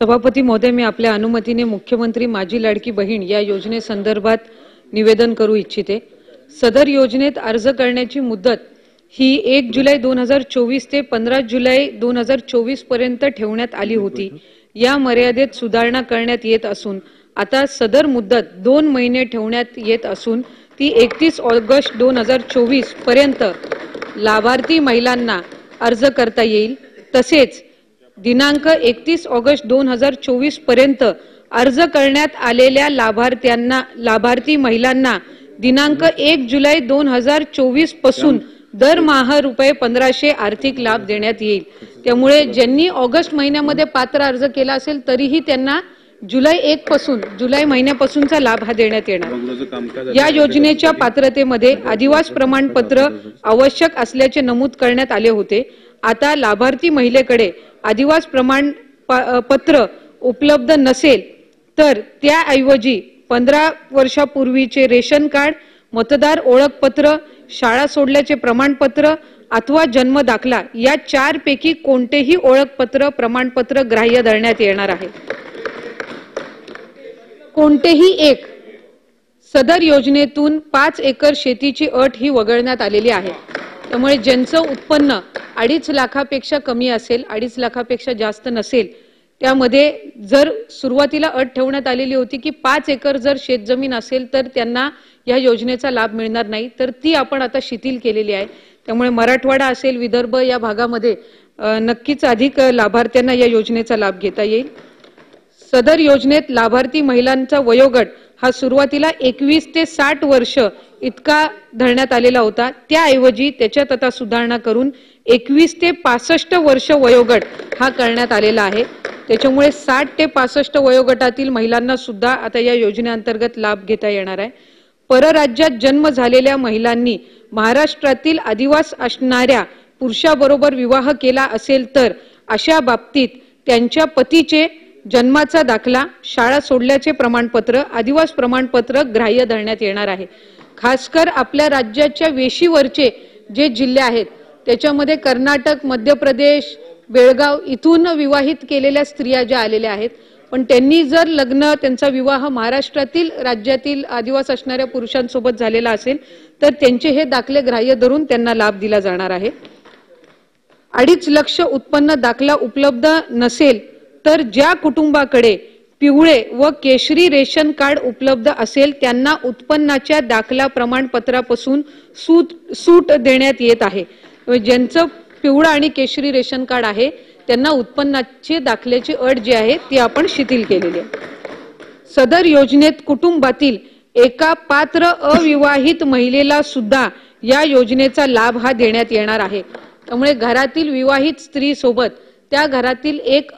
सभापती महोदय, मी आपल्या अनुमतीने मुख्यमंत्री माझी लाडकी बहीण या योजनेसंदर्भात निवेदन करू इच्छिते। सदर योजनेत अर्ज करण्याची मुदत ही 1 जुलै 2024 ते 15 जुलै 2024 पर्यंत ठेवण्यात आली होती। या मर्यादेत सुधारणा करण्यात येत असून आता सदर मुदत 2 महिने ठेवण्यात येत असून ती 31 ऑगस्ट 2024 पर्यंत लाभार्थी महिलांना अर्ज करता येईल। तसेच दिनांक 31 ऑगस्ट 2024 पर्यंत अर्ज करण्यात आलेल्या लाभार्थी महिलांना दिनांक 1 जुलै 2024 पासून दरमहा रुपये 1500 आर्थिक लाभ देण्यात येईल। त्यामुळे ज्यांनी ऑगस्ट महिन्यामध्ये पात्र अर्ज केला असेल तरीही त्यांना जुलै महिन्यापासूनचा लाभ हा देण्यात येणार। या योजनेच्या पात्रतेमध्ये आदिवासी प्रमाणपत्र आवश्यक असल्याचे नमूद करण्यात आले होते। आता लाभार्थी महिलेकडे आदिवासी प्रमाणपत्र उपलब्ध नसेल तर त्याऐवजी 15 वर्षापूर्वीचे रेशन कार्ड, मतदार ओळखपत्र, शाळा सोडल्याचे प्रमाणपत्र अथवा जन्म दाखला या 4 पैकी कोणतेही ओळखपत्र प्रमाणपत्र ग्राह्य धरण्यात येणार आहे। कोणतेही एक सदर योजनेतून 5 एकर शेतीची अट ही वगळण्यात आलेली आहे। त्यामुळे ज्यांचं उत्पन्न 2.5 लाखापेक्षा कमी असेल, 2.5 लाखापेक्षा जास्त नसेल, त्यामध्ये जर सुरुवातीला अट ठेवण्यात आलेली होती की 5 एकर जर शेतजमीन असेल तर त्यांना या योजनेचा लाभ मिळणार नाही, तर ती आपण आता शिथिल केलेली आहे। त्यामुळे मराठवाडा असेल, विदर्भ या भागामध्ये नक्कीच अधिक लाभार्थ्यांना या योजनेचा लाभ घेता येईल। सदर योजनेत लाभार्थी महिलांचा वयोगट हा सुरुवातीला 21 ते 60 वर्ष इतका धरण्यात आलेला होता। त्याऐवजी त्याच्यात आता सुधारणा करून 21 ते 65 वर्ष वयोगट हा करण्यात आलेला आहे। त्याच्यामुळे 60 ते 65 वयोगटातील महिलांना सुद्धा आता या योजनेअंतर्गत लाभ घेता येणार आहे। परराज्यात जन्म झालेल्या महिलांनी महाराष्ट्रातील आदिवासी असणाऱ्या पुरुषाबरोबर विवाह केला असेल तर अशा बाबतीत त्यांच्या पतीचे जन्माचा दाखला, शाळा सोडल्याचे प्रमाणपत्र, आदिवासी प्रमाणपत्र ग्राह्य धरण्यात येणार आहे। खासकर आपल्या राज्याच्या वेशीवरचे जे जिल्हे आहेत त्याच्यामध्ये कर्नाटक, मध्य प्रदेश, बेळगाव इथून विवाहित केलेल्या स्त्रिया ज्या आलेल्या आहेत, पण त्यांनी जर त्यांचा विवाह महाराष्ट्रातील राज्यातील आदिवासी असणाऱ्या पुरुषांसोबत झालेला असेल तर त्यांचे हे दाखले ग्राह्य धरून त्यांना लाभ दिला जाणार आहे। 2.5 लाख उत्पन्न दाखला उपलब्ध नसेल तर ज्या कुटुंबाकडे पिवळे व केशरी रेशन कार्ड उपलब्ध असेल त्यांना उत्पन्नाच्या दाखला प्रमाणपत्रापासून सूट देण्यात येत आहे। ज्यांचं पिवळा आणि केशरी रेशन कार्ड आहे त्यांना उत्पन्नाचे दाखल्याची अट जी आहे ती आपण शिथिल केलेली आहे। सदर योजनेत कुटुंबातील एका पात्र अविवाहित महिलेला सुद्धा या योजनेचा लाभ हा देण्यात येणार आहे। त्यामुळे घरातील विवाहित स्त्री सोबत त्या घरातील एक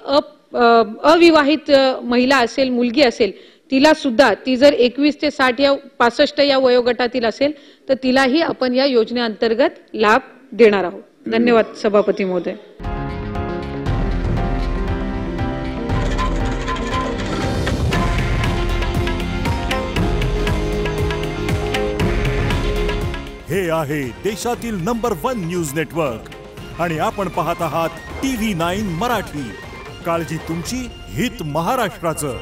अविवाहित महिला असेल, मुलगी असेल, तिला सुद्धा ती जर 21 ते 60 या 65 या वयोगटातील असेल तर तिलाही आपण या योजनेअंतर्गत लाभ देणार आहोत। धन्यवाद सभापती महोदय। हे आहे देशातील नंबर 1 न्यूज नेटवर्क आणि आपण पाहत आहात TV9 मराठी। काळजी तुमची, हित महाराष्ट्राचं।